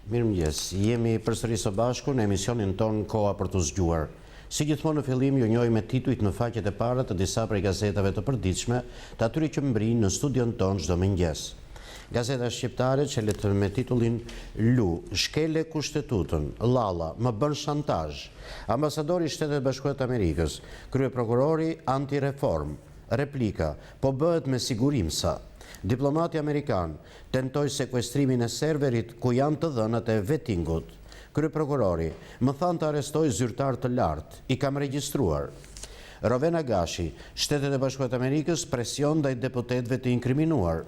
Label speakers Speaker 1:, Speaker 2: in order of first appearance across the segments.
Speaker 1: Mirëmëngjes, jemi përsëri së bashku në emisionin ton Koha për të zgjuar. Si gjithmonë në fillim ju njohim me titujt në faqet e para të disa prej gazetave të përditshme, të atyre që mbrin në studion ton çdo mëngjes. Gazeta shqiptare çelet me titullin Lu, shkele kushtetutën, Llalla, më bën shantazh. Ambasadori i Shtetet Bashkuara të Amerikës, kryeprokurori antireform, replika, po bëhet me sigurim sa. Diplomati Amerikan tentoi sekwestrimin e serverit ku janë të dhënat e vettingut. Kryeprokurori më thanë të arrestoj zyrtar të lartë, i kam regjistruar. Rovena Gashi, Shtetet e Bashkuara të Amerikës presion ndaj deputetëve të inkriminuar.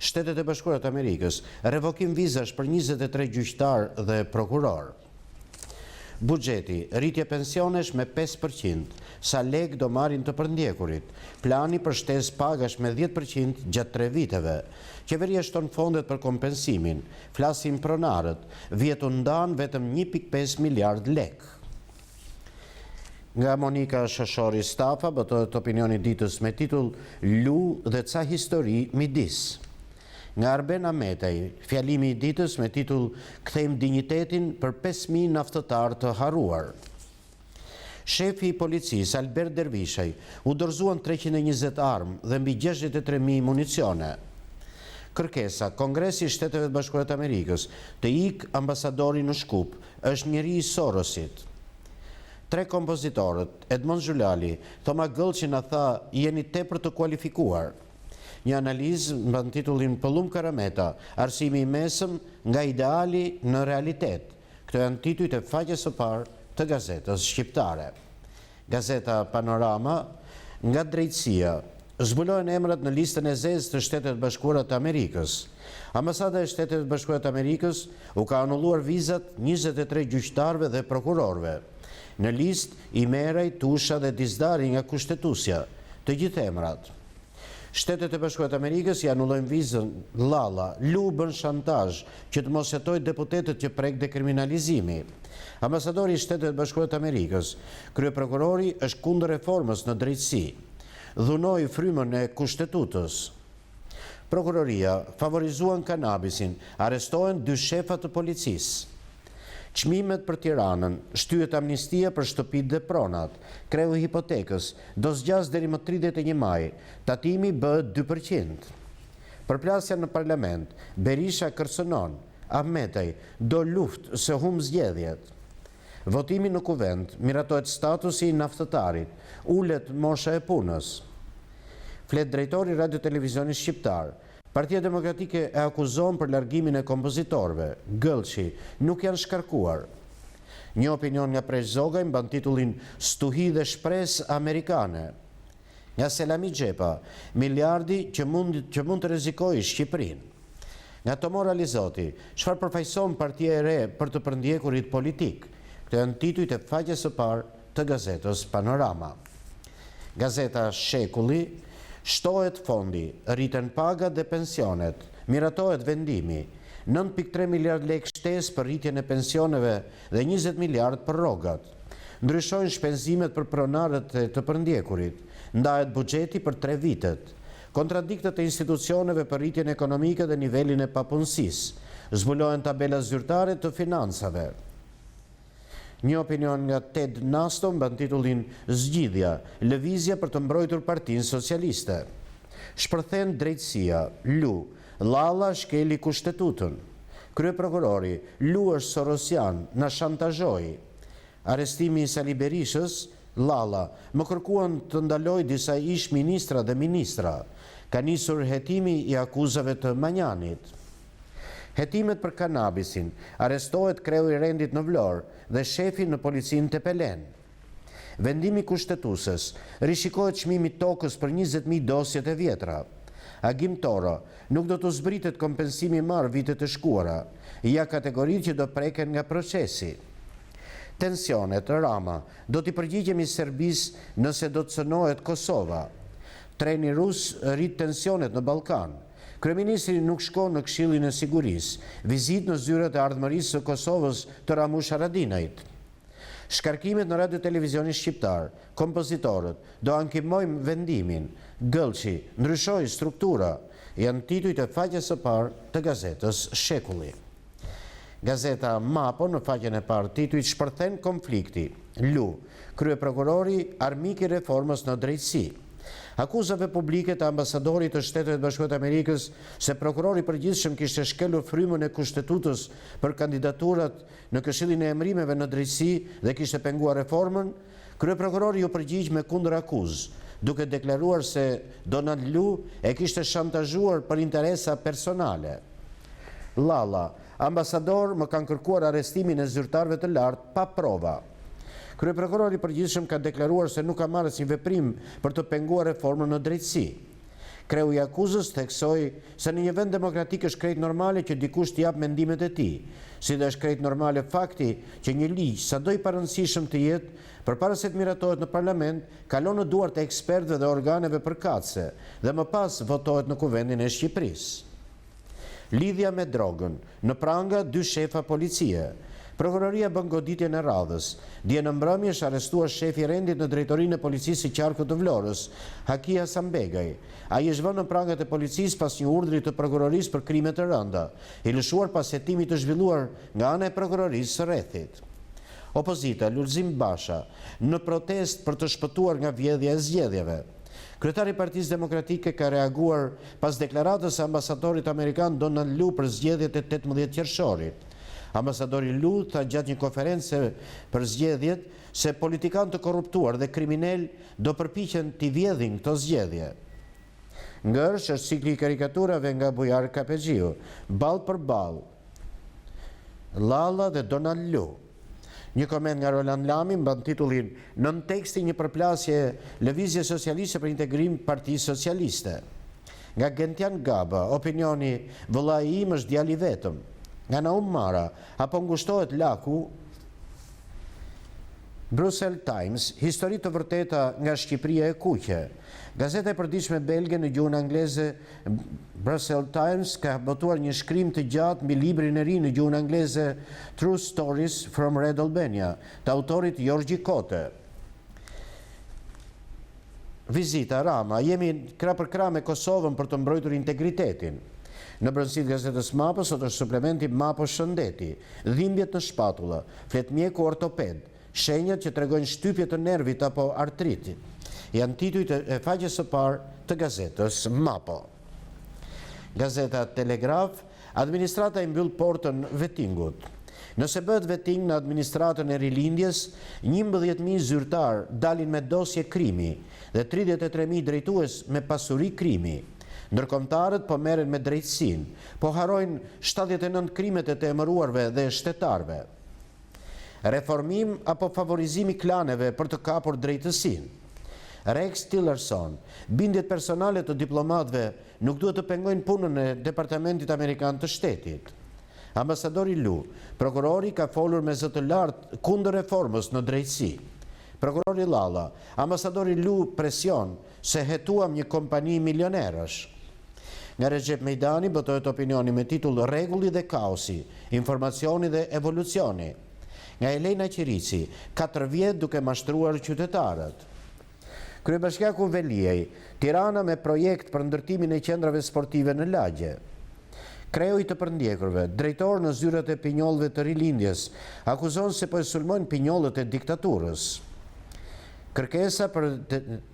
Speaker 1: Shtetet e Bashkuara të Amerikës revokim vizash për 23 gjyqtar dhe prokuror. Buxheti, rritje pensionesh me 5%, sa lek do marrin të përndjekurit, plani për shtesë pagash me 10% gjatë 3 viteve, qeveria shton fondet për kompensimin, flasin pronarët, vjetu ndan vetëm 1.5 miliard lek. Nga Monika Shoshori Stafa botohet opinioni ditës me titull Lu dhe ca histori midis. Nga Arben Ametej, fjalimi i ditës me titull Kthejmë dinjitetin për 5.000 naftëtar të harruar. Shefi i policisë Albert Dervishaj u dorëzuan 320 armë dhe mbi 63.000 municione. Kërkesa, Kongresi i Shteteve të Bashkuara të Amerikës të ik ambasadori në Shkup është njeri i Sorosit. 3 kompozitorët, Edmond Xhulali, Toma Gëllçi na tha jeni tepër të kualifikuar. Një analizë me titullin Pëllum Karameta, arsimi i mesëm nga ideali në realitet. Këto janë titujt e faqes së parë të gazetës shqiptare. Gazeta Panorama, nga drejtësia, zbulohen emrat në listën e zezë të Shtetet Bashkuara të Amerikës. Ambasada e Shtetet Bashkuara të Amerikës u ka anulluar vizat 23 gjyqtarëve dhe prokurorëve. Në listë Imeraj, Tusha dhe Dizdari nga kushtetusja, të gjithë emrat. Shtetet e Bashkuara të Amerikës i anullojnë vizën Llalla, Lu bën shantazh që të mos jetoj deputetët që prek dekriminalizimi. Ambasadori i Shtetet Bashkuara të Amerikës, kryeprokurori është kundër reformës në drejtësi. Dhunoi frymën e kushtetutës. Prokuroria favorizuan kanabisin, arrestohen 2 shefa të policisë. Çmimet për Tiranën, shtyhet amnistia për shtëpitë dhe pronat, kreu hipotekës, do zgjas deri më 31 maj, tatimi bëhet 2%. Përplasja në parlament, Berisha kërcënon, Ahmetej do luftë se humb zgjedhjet. Votimi në kuvent, miratohet statusi i naftëtarit, ulet mosha e punës. Flet drejtori Radio Televizionit Shqiptar. Partia Demokratike e akuzon për largimin e kompozitorëve, Gëllçi, nuk janë shkarkuar. Një opinion nga Presh Zogaj mban titullin Stuhi dhe shpresë amerikane. Nga Selami Xhepa, miliardi që mund të rrezikojë Shqipërinë. Nga Tomor Alizoti, çfarë përfaqëson Partia e Re për të përndjekurit politik? Këto janë titujt e faqes së parë të gazetës Panorama. Gazeta Shekulli, shtohet fondi, rriten pagat dhe pensionet, miratohet vendimi, 9.3 miliard lek shtesë për rritjen e pensioneve dhe 20 miliard për rrogat. Ndryshojnë shpenzimet për pronarët e të përndjekurit, ndahet buxheti për 3 vitet. Kontradiktat e institucioneve për rritjen ekonomike dhe nivelin e papunësisë, zbulohen tabela zyrtare të financave. Një opinion nga Ted Nasto mban titullin Zgjidhja, lëvizja për të mbrojtur Partinë Socialiste. Shpërthen drejtësia, Lu, Llalla shkeli kushtetutën. Kryeprokurori, Lu është sorosian, na shantazhoi. Arrestimi i Sali Berishës, Llalla, më kërkuan të ndaloj disa ish ministra dhe ministra. Ka nisur hetimi i akuzave të Manjanit. Hetimet për kanabisin, arrestohet kreu i rendit në Vlorë dhe shefi në policinë Tepelen. Vendimi kushtetuesës, rishikohet çmimi tokës për 20.000 dosjet e vjetra. Agim Toro, nuk do të zbritet kompensimi marrë vitet e shkuara, ja kategoritë që do preken nga procesi. Tensionet, Rama, do t'i përgjigjemi Serbisë nëse do të cënohet Kosova. Treni rus rrit tensionet në Ballkan. Kryeministri nuk shkon në Këshillin e Sigurisë, vizitë në zyrat e ardhmërisë së Kosovës të Ramush Haradinajt. Shkarkimet në Radio Televizionit Shqiptar, kompozitorët, do ankimojmë vendimin, Gëllçi, ndryshoi struktura, janë titujt e faqes së parë të gazetës Shekulli. Gazeta Mapo në faqen e parë titujt shpërthen konflikti. Lu, kryeprokurori armik I reformës në drejtësi. Akuzave publike të ambasadorit të Shtetet Bashkuara të Amerikës se prokurori I përgjithshëm kishte shkelur frymën e kushtetutës për kandidaturat në Këshillin e Emërimeve në drejtësi dhe kishte penguar reformën, kryeprokurori u përgjigj me kundërakuzë, duke deklaruar se Donald Lu e kishte shantazhuar për interesa personale. Lalla, ambasador më kanë kërkuar arrestimin e zyrtarëve të lartë pa prova. Kryeprokurori I përgjithshëm ka deklaruar se nuk ka marrë asnjë veprim për të penguar reformën në drejtësi. Kreu I akuzës theksoi se në një vend demokratik është krejt normale që dikush të jap mendimet e tij, si dhe është krejt normale fakti që një ligj, sado I parëndësishëm të jetë, përpara se të miratohet në parlament, kalon në duart e ekspertëve dhe organeve përkatëse dhe më pas votohet në Kuvendin e Shqipërisë. Lidhja me drogën, në pranga 2 shefa policie. Prokuroria bën goditjen e radhës. Dje në mbrëmje është arrestuar shefi I rendit në drejtorinë e policisë së Qarkut të Vlorës, Haki Hasanbegaj. Ai është vënë në prangat e policisë pas një urdhri të prokurorisë për krime të rënda, I lëshuar pas hetimit të zhvilluar nga ana e prokurorisë së rrethit. Opozita, Lulzim Basha, në protest për të shpëtuar nga vjedhja e zgjedhjeve. Kryetari I Partisë Demokratike ka reaguar pas deklaratës së ambasadorit amerikan Donald Lu për zgjedhjet e 18 qershorit. Ambasadori Lu tha gjatë një konference për zgjedhjet se politikanë të korruptuar dhe kriminal do përpiqen t'i vjedhin këto zgjedhje. Ngërsh është cikli I karikaturave nga Bujar Kapexhiu, ball për ball, Lalla dhe Donald Lu. Një koment nga Roland Lami mban titullin "Nën teksti një përplasje Lëvizje Socialiste për integrim Partisë Socialiste". Nga Gentian Gaba, opinioni "Vëllai im është djali vetëm". Nga Naum Mara, apo ngushtohet laku? Brussels Times, histori të vërteta nga Shqipëria e kuqe. Gazeta e përditshme belge në gjuhën angleze Brussels Times ka botuar një shkrim të gjatë mbi librin e ri në gjuhën angleze True Stories from Red Albania, të autorit Jorgji Kote. Vizita Rama, jemi krah për krah me Kosovën për të mbrojtur integritetin. Në brendësitë gazetës Mapo sot është suplementi Mapo Shëndeti, dhimbjet në shpatulla, fletmjeku ortoped, shenjat që tregojnë shtypje të nervit apo artritit. Janë titujt e faqes së parë të gazetës Mapo. Gazeta Telegraf, administrata I mbyll portën vettingut. Nëse bëhet vetting në administratën e rilindjes, 11.000 zyrtar dalin me dosje krimi dhe 33.000 drejtues me pasuri krimi. Ndërkombëtarët po merren me drejtësinë, po harrojnë 79 krimet e të emëruarve dhe shtetarëve. Reformim apo favorizimi klaneve për të kapur drejtësinë. Rex Tillerson, bindjet personale të diplomatëve nuk duhet të pengojnë punën e Departamentit Amerikan të Shtetit. Ambasadori Lu, prokurori ka folur me zë të lartë kundër reformës në drejtësi. Prokurori Lalla, ambasadori Lu presion se hetuam një kompani milionerësh. Nga Recep Mejdani botohet opinioni me titull "Rregulli dhe kaosi, informacioni dhe evolucioni". Nga Elena Qirici, 4 vjet duke mashtruar qytetarët. Kryebashkiaku Veliej, Tirana me projekt për ndërtimin e qendrave sportive në lagje. Kreu I të përndjekurve, drejtor në zyrat e pinjollëve të rilindjes, akuzon se po e sulmojnë pinjollët e diktaturës. Kërkesa për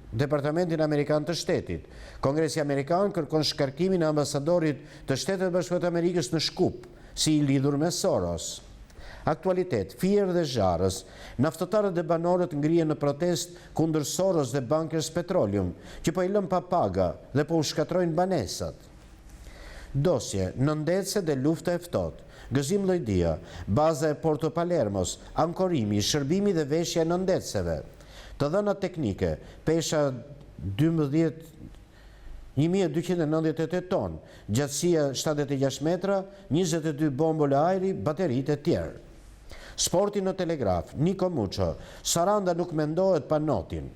Speaker 1: Departamentin Amerikan të Shtetit. Kongresi Amerikan kërkon shkarkimin e ambasadorit të Shtetet Bashkuara të Amerikës në Shkup, si I lidhur me Soros. Aktualitet, Fier dhe Zharës, naftëtarët dhe banorët ngrihen në protest kundër Soros dhe Bankers Petroleum, që po I lën pa paga dhe po u shkatrojnë banesat. Dosje, nëndetse dhe lufta e ftohtë. Gëzim Llojdia, baza e Porto Palermos, ankorimi, shërbimi dhe veshja e nëndetseve. Të dhënat teknike, pesha 1298 ton, gjatësia 76 metra, 22 bombole ajri, baterit e tjerë. Sporti në Telegraf, Niko Muço, Saranda nuk mendohet pa notin.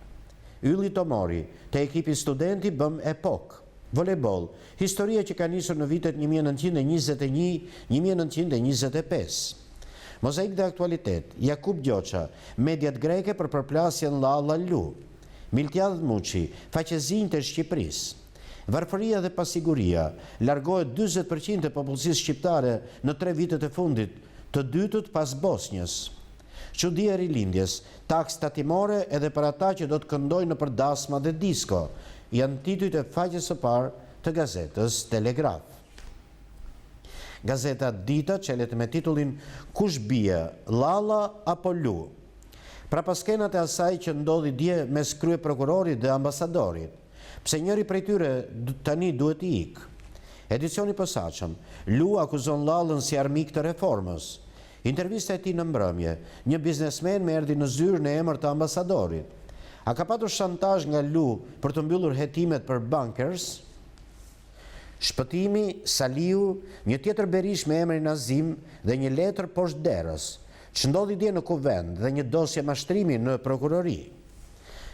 Speaker 1: Ylli Tomori, te ekipi studenti bëm epok. Volejboll, historia që ka nisur në vitet 1921-1925. Mozaik dhe aktualitet, Jakub Gjoqa, mediat greke për përplasjen Lalla Lu. Miltjadh Muçi, faqezinjtë të Shqipërisë. Varfëria dhe pasiguria, largohet 40% e popullsisë shqiptare në 3 vitet e fundit të dytët pas Bosnjës. Çudia e rilindjes, taks tatimore edhe për ata që do të këndojnë nëpër dasma dhe disko, janë titujt e faqes së parë të gazetës Telegraf. Gazeta Dita çelet me titullin Kush bie, Llalla apo Lu? Pra paskenat e asaj që ndodhi dje mes krye prokurorit dhe ambasadorit, pse njëri prej tyre tani duhet i ikë. Edicioni posaçëm, Lu akuzon Llallën si armik të reformës. Intervista e tij në mbrëmje, një biznesmen me erdhi në zyrë në emër të ambasadorit. A ka patur shantazh nga Lu për të mbyllur hetimet për bankers? Shpëtimi, Saliu, një tjetër berish me emrin Azim dhe një letër poshtë derës, që ndodhi dje në kuvend dhe një dosje mashtrimi në prokurori.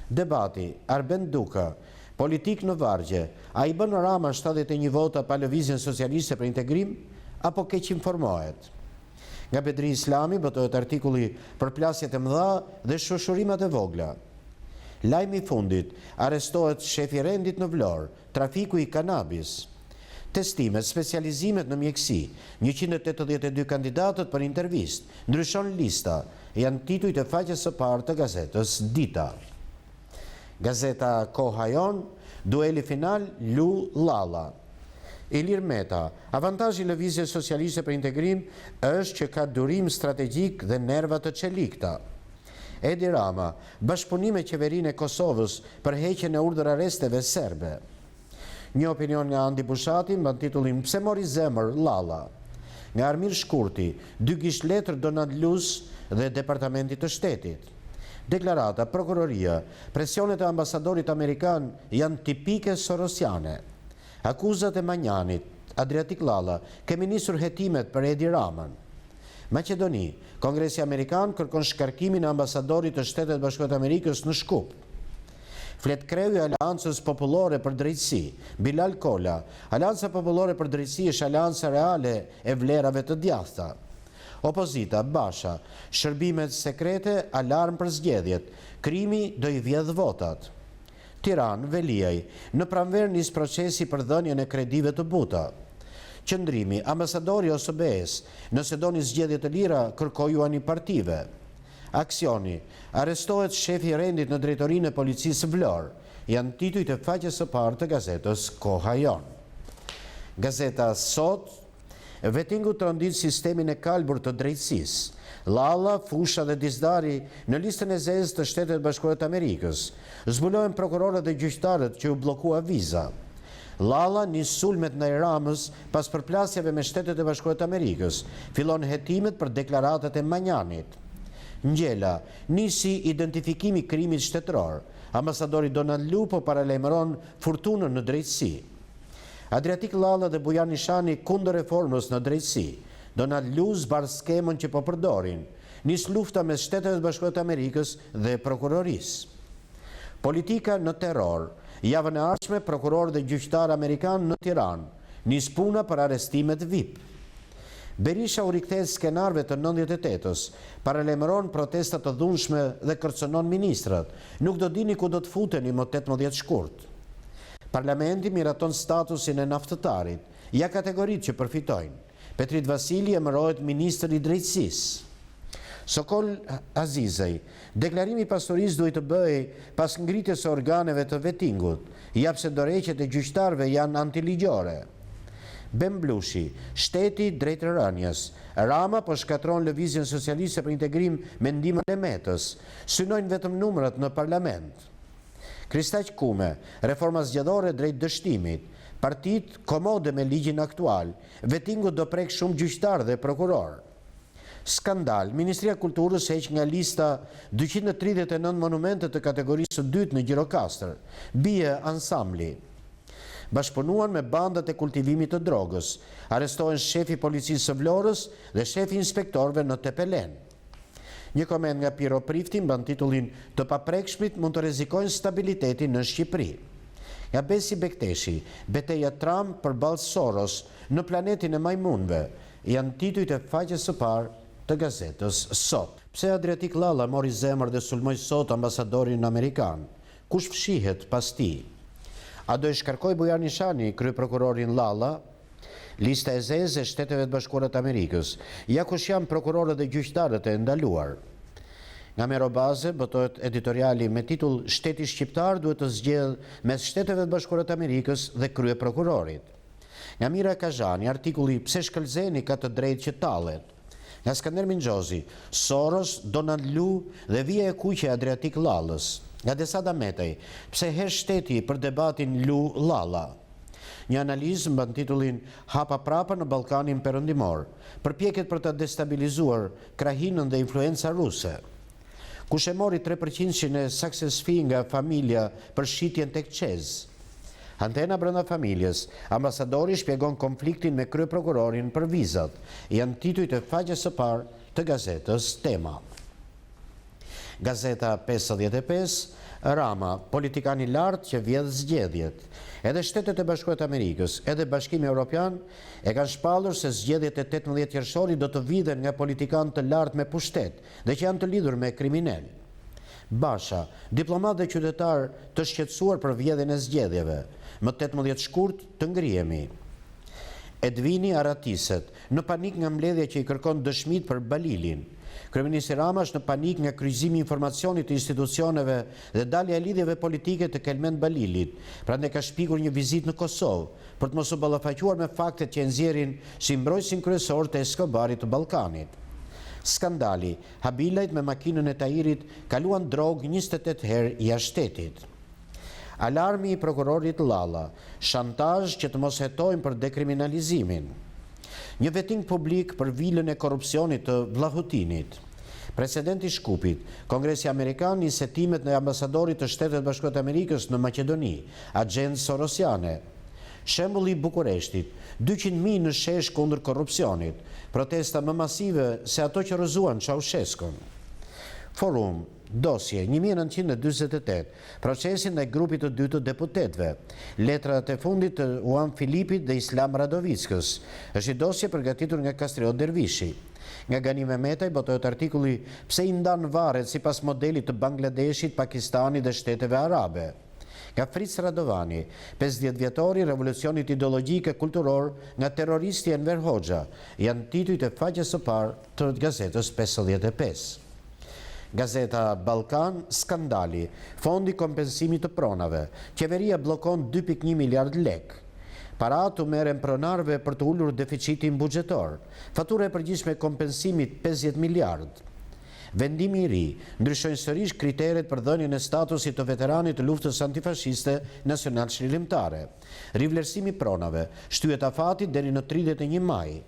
Speaker 1: Debati, Arben Duka, politik në vargje, a i bën Rama 71 vota pa lëvizjen socialiste për integrim, apo keq informohet? Nga Bedri Islami botohet artikulli për plasjet e mëdha dhe shoshurimat e vogla. Lajmi i fundit, arrestohet shefi rendit në Vlorë, trafiku i kanabis. Testimet, specializimet në mjekësi, 182 kandidatët për intervist, ndryshon lista, janë titujt e faqes së parë të gazetës Dita. Gazeta Koha Jon, dueli final Lu-Llalla. Ilir Meta, avantazhi i lëvizjes socialiste për integrim është që ka durim strategjik dhe nerva të çelikta. Edi Rama, bashkëpunim me qeverinë e Kosovës për heqjen e urdhër arresteve serbe. Një opinion nga Andi Bushati mban titullin Pse mori zemër Llalla. Nga Armir Shkurti, 2 gishletër Donald Luz dhe Departamentit të Shtetit. Deklarata, prokuroria, presionet e ambasadorit amerikan janë tipike sorosiane. Akuzat e Manjanit, Adriatik Llalla, kemi nisur hetimet për Edi Ramën. Maqedoni, Kongresi Amerikan kërkon shkarkimin e ambasadorit të Shtetet Bashkuara të Amerikës në Shkup. Flet kreu i Aleancës Popullore për Drejtësi, Bilal Kola. Aleanca Popullore për Drejtësi është aleanca reale e vlerave të djathta. Opozita, Basha, shërbimet sekrete, alarm për zgjedhjet, krimi do i vjedh votat. Tiranë, Veliaj, në pranverë nis procesi për dhënien e kredive të buta. Qëndrimi, ambasadori OSBE-s, nëse doni zgjedhje të lira, kërkojuani partive. Aksioni, arrestohet shefi i rendit në drejtorinë e policisë Vlorë, janë titujt e faqes së parë të gazetës Koha Jon. Gazeta Sot, vetingu të rëndit sistemin e kalbur të drejtësisë. Llalla, Fusha dhe Dizdari në listën e zezë të Shtetet Bashkuara të Amerikës. Zbulojnë prokurorët dhe gjyqtarët që u bllokua viza. Llalla nis sulmet ndaj Ramës pas përplasjeve me Shtetet e Bashkuara të Amerikës. Fillon hetimet për deklaratat e Manjanit. Ngjela, nisi identifikimi i krimit shtetëror. Ambasadori Donald Lu po paralajmëron furtunën në drejtësi. Adriatik Llalla dhe Bujan Nishani kundër reformës në drejtësi. Donald Lu zbar skemën që po përdorin. Nis lufta mes Shteteve të Bashkuara të Amerikës dhe prokurorisë. Politika në terror. Javën e ardhshme prokuror dhe gjyqtar amerikan në Tiranë. Nis puna për arrestimet VIP. Berisha u riktheh skenarëve të 98-s, paralajmëron protesta të dhunshme dhe kërcënon ministrat. Nuk do dini ku do të futeni më 18 shkurt. Parlamenti miraton statusin e naftëtarit, ja kategoritë që përfitojnë. Petrit Vasili emërohet ministër i drejtësisë. Sokol Azizej, deklarimi i pastorisë duhet të bëhej pas ngritjes së organeve të vetingut, jap se dorëheqjet e gjyqtarëve janë antiligjore. Bemblushi, shteti drejt rënies. Rama po shkatron lëvizjen socialiste për integrim me ndihmën e Metës. Synojnë vetëm numrat në parlament. Kristaq Kume, reforma zgjedhore drejt dështimit. Partit komode me ligjin aktual. Vetingu do prek shumë gjyqtar dhe prokuror. Skandal, Ministria e Kulturës heq nga lista 239 monumente të kategorisë së dytë në Gjirokastër. Bie ansambli. Bashkëpunuan me bandat e kultivimit të drogës. Arrestohen shefi policisë së Vlorës dhe shefi inspektorëve në Tepelen. Një koment nga Piro Prifti mban titullin Të paprekshmit mund të rrezikojnë stabilitetin në Shqipëri. Nga Besi Bekteshi, betejë Trump përballë Soros në planetin e majmunëve, janë titujt e faqes së parë të gazetës Sot. Pse Adriatik Llalla mori zemër dhe sulmoi sot ambasadorin amerikan? Kush fshihet pas tij? A do e shkarkoj Bujan Nishani kryeprokurorin Llalla? Lista e zezë e Shteteve të Bashkuara të Amerikës, ja kush janë prokurorët dhe gjyqtarët e ndaluar. Nga Merobaze botohet editoriali me titull Shteti shqiptar duhet të zgjedhë mes Shteteve të Bashkuara të Amerikës dhe krye prokurorit. Nga Mira Kazhani, artikulli Pse shkëlzeni ka të drejtë që tallet. Nga Skander Mingjozi, Soros, Donald Lu dhe vija e kuqe Adriatik Lallës. Nga Desada Metaj, pse hesh shteti për debatin Lu-Lalla. Një analizë mban titullin Hapa prapa në Ballkanin Perëndimor, përpjekjet për të destabilizuar krahinën dhe influenca ruse. Kush e mori 3% e success fee nga familja për shitjen tek Qez. Antena brenda familjes, ambasadori shpjegon konfliktin me kryeprokurorin për vizat, janë titujt e faqes së parë të gazetës Tema. Gazeta 55, Rama, politikan i lartë që vjedh zgjedhjet. Edhe Shtetet e Bashkuara të Amerikës, edhe Bashkimi Evropian e kanë shpallur se zgjedhjet e 18 qershorit do të vidhen nga politikan të lartë me pushtet dhe që janë të lidhur me kriminal. Basha, diplomat dhe qytetar të shqetësuar për vjedhjen e zgjedhjeve, më 18 shkurt të ngrihemi. Edvini Aratiset, në panik nga mbledhja që i kërkon dëshmit për Balilin. Kryeministri Rama është në panik nga kryqëzimi i informacionit të institucioneve dhe dalja e lidhjeve politike të Kelmen Balilit, prandaj ka shpikur një vizitë në Kosovë për të mos u ballafaquar me faktet që e nxjerrin si mbrojtësin kryesor të Escobarit të Ballkanit. Skandali, Habilajt me makinën e Tahirit kaluan drogë 28 herë jashtë shtetit. Alarmi i prokurorit Lalla, shantazh që të mos hetojnë për dekriminalizimin. Një veting publik për vilën e korrupsionit të Vlahutinit. Presidenti Shkupit, Kongresi Amerikan nisi hetimet në ambasadorit të Shtetet Bashkuara të Amerikës në Maqedoni, agjendë sorosiane. Shembulli i Bukureshtit, 200.000 në shesh kundër korrupsionit, protesta më masive se ato që rrëzuan Ceaușescun. Forum, dosje 1948, procesin ndaj grupit të dytë të deputetëve, letrat e fundit të Juan Filipit dhe Islam Radovickës, është një dosje përgatitur nga Kastriot Dervishi. Nga Ganime Metaj botohet artikulli Pse i ndan varret sipas modelit të Bangladeshit, Pakistanit dhe Shteteve Arabe. Nga Fritz Radovani, 50 vjetori revolucionit ideologjik e kulturor nga terroristi Enver Hoxha, janë titujt e faqes së parë të gazetës 55. Gazeta Ballkan, skandali, fondi kompensimit të pronave, qeveria bllokon 2.1 miliard lek. Parat u merren pronarëve për të ulur deficitin buxhetor, fatura e përgjithshme e kompensimit 50 miliard. Vendimi i ri ndryshojnë sërish kriteret për dhënien e statusit të veteranit të luftës antifashiste nacional shrilimtare. Rivlerësimi pronave shtyhet afatit deri në 31 maj.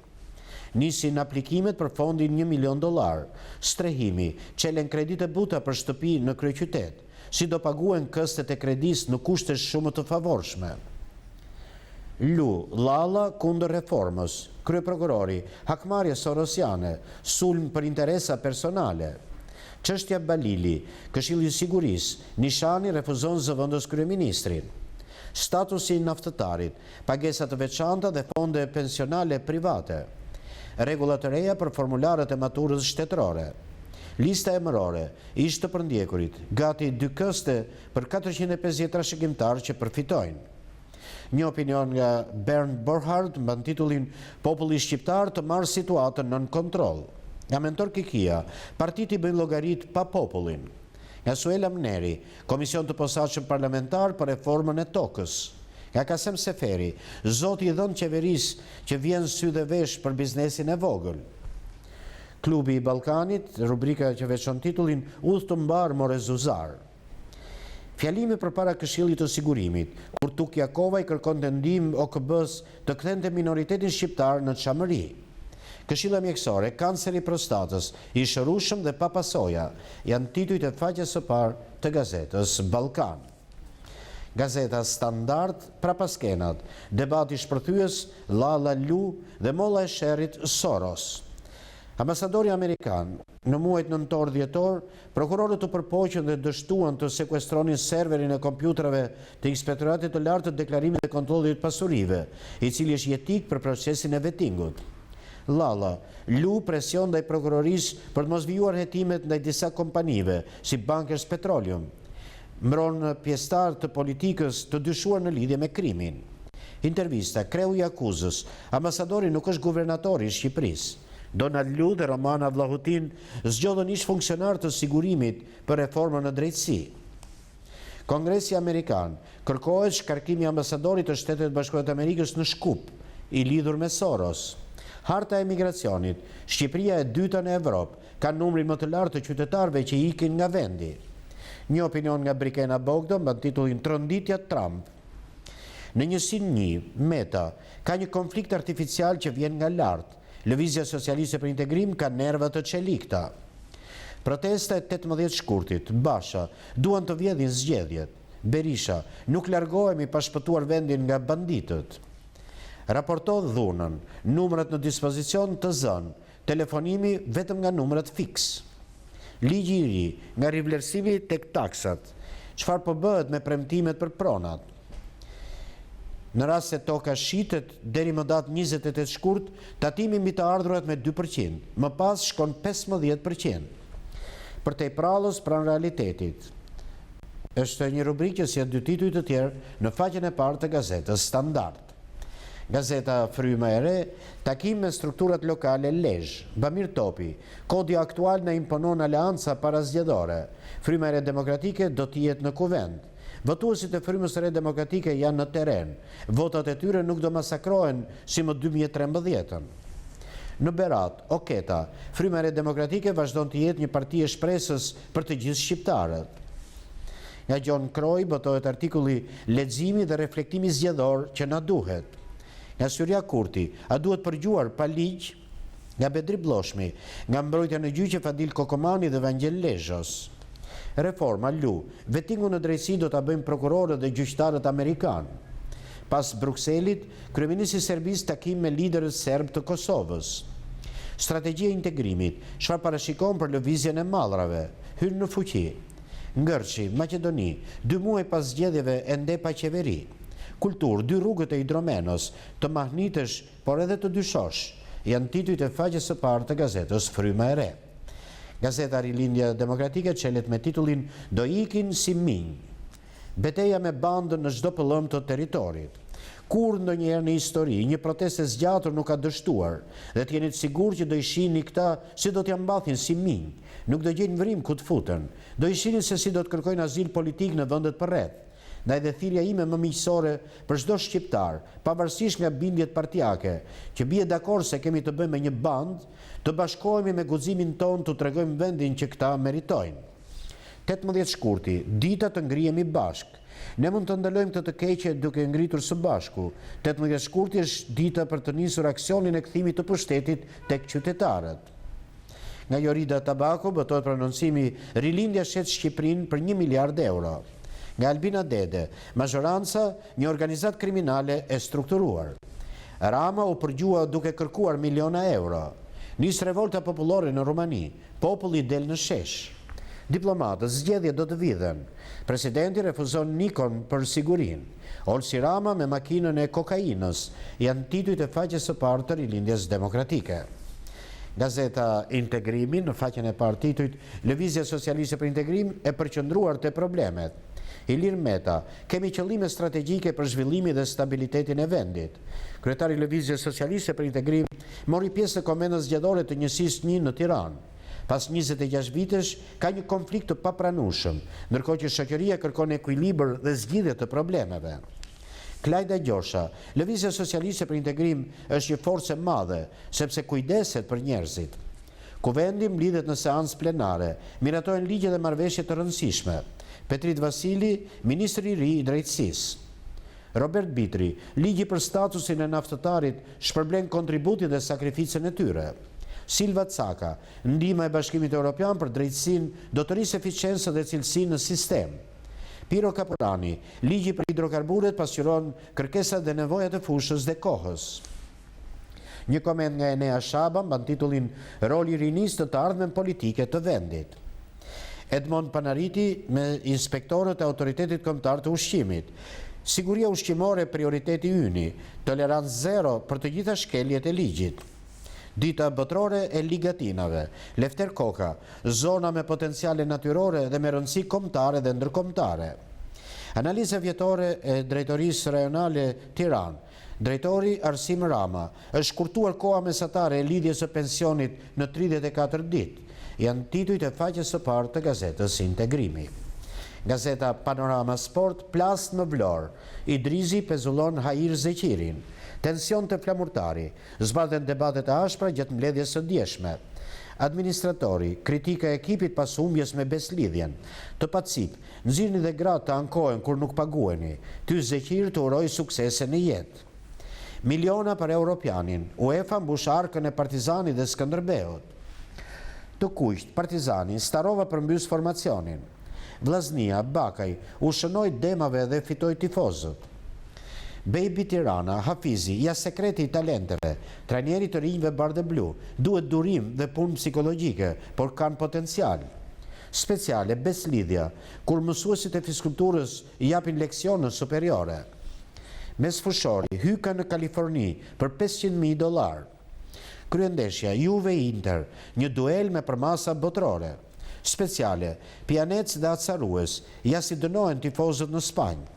Speaker 1: Nisin aplikimet për fondin $1 milion. Strehimi, çelen kredite buta për shtëpi në kryeqytet. Si do paguen këstet e kredis në kushte shumë të favorshme. Lu-Lalla kundër reformës, kryeprokurori, hakmarrje sorosiane, sulm për interesa personale. Çështja Balili, Këshilli i Sigurisë, Nishani refuzon zëvendës kryeministrin. Statusi i naftëtarit, pagesa të veçanta dhe fonde pensionale private. Rregulla të reja për formularët e maturës shtetërore. Lista emërore, ish të përndjekurit, gati 2 këste për 450 trashëgimtarë që përfitojnë. Një opinion nga Bernd Borchardt mban titullin Populli shqiptar të marrë situatën nën kontroll. Nga Mentor Kikia, partiti bëjnë llogarit pa popullin. Nga Suela Mneri, Komision të posaçëm parlamentar për reformën e tokës. Nga Kasem Seferi, zoti i dhënë qeverisë që vjen sy dhe vesh për biznesin e vogël. Klubi i Ballkanit, rubrika që veçon titullin Udhë të mbar more zuzar. Fjalimi përpara Këshillit të Sigurimit, kur Tuk Jakova i kërkonte ndihmë OKB-s të kthente minoritetin shqiptar në çamëri. Këshilla mjekësore, kanceri i prostatës, i shërushëm dhe pa pasoja, janë titujt e faqes së parë të gazetës Ballkan. Gazeta Standard, prapaskenat, debati shpërthyes, Lalla Lu dhe molla e sherrit Soros. Ambasadori Amerikan, në muajt nëntor-dhjetor, prokurorët u përpoqën dhe dështuan të sekuestronin serverin e kompjuterave të Inspektoratit të Lartë të Deklarimit dhe Kontrollit Pasurive, i cili është jetik për procesin e vetingut. Lalla, Lu presion ndaj prokurorisë për të mos vijuar hetimet ndaj disa kompanive, si Bankers Petroleum. Mbron pjesëtar të politikës të dyshuar në lidhje me krimin. Intervista, kreu i akuzës, ambasadori nuk është guvernatori i Shqipërisë. Donald Lu dhe Romana Vlahutin zgjodhën ish funksionar të sigurimit për reformën në drejtësi. Kongresi Amerikan kërkohet shkarkimi i ambasadorit të Shtetet Bashkuara të Amerikës në Shkup, i lidhur me Soros. Harta e migracionit, Shqipëria e dyta në Evropë, ka numrin më të lartë të qytetarëve që ikin nga vendi. Një opinion nga Brikena Bogdo mban titullin Tronditja Trump. Në njësinë 1, Meta ka një konflikt artificial që vjen nga lart. Lëvizja Socialiste për Integrim ka nerva të çelikta. Protesta e 18 shkurtit, Basha, duan të vjedhin zgjedhjet. Berisha, nuk largohemi pa shpëtuar vendin nga banditët. Raporto dhunën, numrat në dispozicion të zënë, telefonimi vetëm nga numrat fiks. Ligji i ri, nga rivlerësimi tek taksat, çfarë po bëhet me premtimet për pronat. Në rast se toka shitet deri më datë 28 shkurt, tatimi mbi të ardhurat me 2%, më pas shkon 15%. Për te prallës pranë realitetit. Është një rubrikë si dy tituj të tjerë në faqen e parë të gazetës Standard. Gazeta Fryma e Re, takim me strukturat lokale Lezhë, Bamir Topi, kodi aktual në imponon aleanca parazgjedhore. Fryma e Re Demokratike do të jetë në kuvend. Votuesit e Frymës së Re Demokratike janë në teren. Votat e tyre nuk do masakrohen si më 2013. Në Berat, Oketa, Fryma e Re Demokratike vazhdon të jetë një parti e shpresës për të gjithë shqiptarët. Nga Gjon Kroj botohet artikulli Leximi dhe reflektimi zgjedhor që na duhet. Nga Syria Kurti, a duhet përgjuar pa ligj? Nga Bedri Bloshmi, nga mbrojtja në gjyqe Fadil Kokomani dhe Vangel Lezhos. Reforma Lu, vettingu në drejtësi do ta bëjmë prokurorët dhe gjyqtarët amerikanë. Pas Brukselit, kryeministri i Serbisë takim me liderët serb të Kosovës. Strategjia e integrimit, çfarë parashikon për lëvizjen e mallrave, hyn në fuqi. Ngërçi, Maqedoni, 2 muaj pas zgjedhjeve ende pa qeveri. Kultur, 2 rrugët e Hidromenos, të mahnitësh, por edhe të dyshosh, janë titujt e faqes së parë të gazetës Fryma e Re. Gazeta Rilindja Demokratike çelet me titullin Do ikin si minj. Beteja me bandën në çdo pëllëm të territorit. Kur ndonjëherë në histori një protestë e zgjatur nuk ka dështuar dhe të jeni të sigurt që do i shihni këta si do t'ja mbathin si minj, nuk do gjejnë vrim ku të futen. Do i shihni se si do të kërkojnë azil politik në vendet përreth. Ndaj dhe thirrja ime më miqësore për çdo shqiptar, pavarësisht nga bindjet partijake, që bie dakord se kemi të bëjmë me një band, të bashkohemi me guximin ton të tregojmë vendin që këta meritojnë. 18 shkurti, dita të ngrihemi bashk. Ne mund të ndalojmë këtë të keqe duke ngritur së bashku. 18 shkurti është dita për të nisur aksionin e kthimit të pushtetit tek qytetarët. Nga Jorida Tabako botohet prononcimi Rilindja shet Shqipërinë për 1 miliard euro. Nga Albina Dede, mazhoranca, një organizat kriminale e strukturuar. Rama u përgjua duke kërkuar miliona euro. Nis revolta popullore në Rumani, populli del në shesh. Diplomatët, zgjedhjet do të vidhen. Presidenti refuzon Nikon për sigurin. Olsi Rama me makinën e kokainës, janë titujt e faqes së parë të Rilindjes Demokratike. Gazeta Integrimi në faqen e parë titujt Lëvizja Socialiste për Integrim e përqendruar te problemet. Ilir Meta, kemi qëllime strategjike për zhvillimin dhe stabilitetin e vendit. Kryetari i Lëvizjes Socialiste për Integrim mori pjesë në Konventën Zgjedhore të Njësisë 1 në Tiranë. Pas 26 vitesh ka një konflikt të papranueshëm, ndërkohë që shoqëria kërkon ekuilibër dhe zgjidhje të problemeve. Klajda Gjosha, Lëvizja Socialiste për Integrim është një forcë e madhe, sepse kujdeset për njerëzit. Kuvendi mblidhet në seancë plenare, miratohen ligje dhe marrëveshje të rëndësishme. Petrit Vasili, ministri i ri i drejtësisë. Robert Bitri, ligji për statusin e naftëtarit shpërblen kontributin dhe sakrificën e tyre. Silva Caka, ndihma e Bashkimit Evropian për drejtësinë do të rrisë eficiencën dhe cilësinë në sistem. Piro Kapurani, ligji për hidrokarburet pasqyron kërkesat dhe nevojat e fushës dhe kohës. Një koment nga Enea Shaba mban titullin Roli i rinisë të ardhmen politike të vendit. Edmond Panariti me inspektorët e Autoritetit Kombëtar të Ushqimit. Siguria ushqimore prioriteti yni, tolerancë zero për të gjitha shkeljet e ligjit. Dita botërore e ligatinave, Lefter Koka, zona me potenciale natyrore dhe me rëndësi kombëtare dhe ndërkombëtare. Analiza vjetore e Drejtorisë Rajonale Tiranë, Drejtori Arsim Rama është shkurtuar koha mesatare e lidhjes së pensionit në 34 ditë, janë titujt e faqes së parë të gazetës Integrimi. Gazeta Panorama Sport plas në Vlorë, Idrizi pezullon Hajir Zeqirin, tension të flamurtari, zbardhen debatet e ashpra gjatë mbledhjes së djeshme. Administratori, kritika e ekipit pas humbjes me Beslidhjen, të Pacip, nxirrni dhe gratë të ankohen kur nuk paguheni, ty Zeqir të uroj suksese në jetë. Miliona për Europianin, UEFA mbush arkën e Partizanit dhe Skënderbeut. Të kuqt, Partizani, Starova përmbys formacionin. Vllaznia, Bakaj, u shënoi demave dhe fitoi tifozët. Baby Tirana, Hafizi, ja sekreti i talenteve, trajneri të rinjve Bardë Blu, duhet durim dhe punë psikologjike, por kanë potencial. Speciale, Beslidhja, kur mësuesit e fiskulturës i japin leksione superiore. Mes fushori, hyka në Kaliforni për $500.000. Kryendeshja, Juve Inter, një duel me përmasa botërore. Speciale, Pianec dhe Acarues, ja si dënohen tifozët në Spanjë.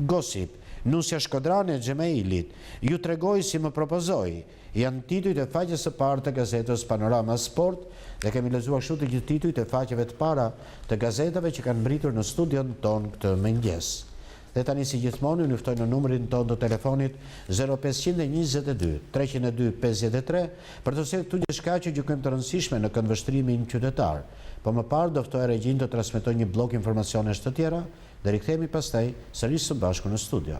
Speaker 1: Gossip, Nusja Shkodrani e Gjemeilit, ju tregoj si më propozoj, janë titujt e faqes së parë të gazetës Panorama Sport dhe kemi lexuar kështu të gjithë titujt e faqeve të para të gazetave që kanë mbritur në studion ton këtë mëngjes. Dhe tani si gjithmonë ju ftoj në numrin ton të telefonit 0522 302 53 për të sjellë këtu diçka që gjykojmë të rëndësishme në këndvështrimin qytetar. Po më parë do ftoj regjin të transmetoj një blok informacionesh të tjera dhe rikthehemi pastaj sërish së bashku në studio.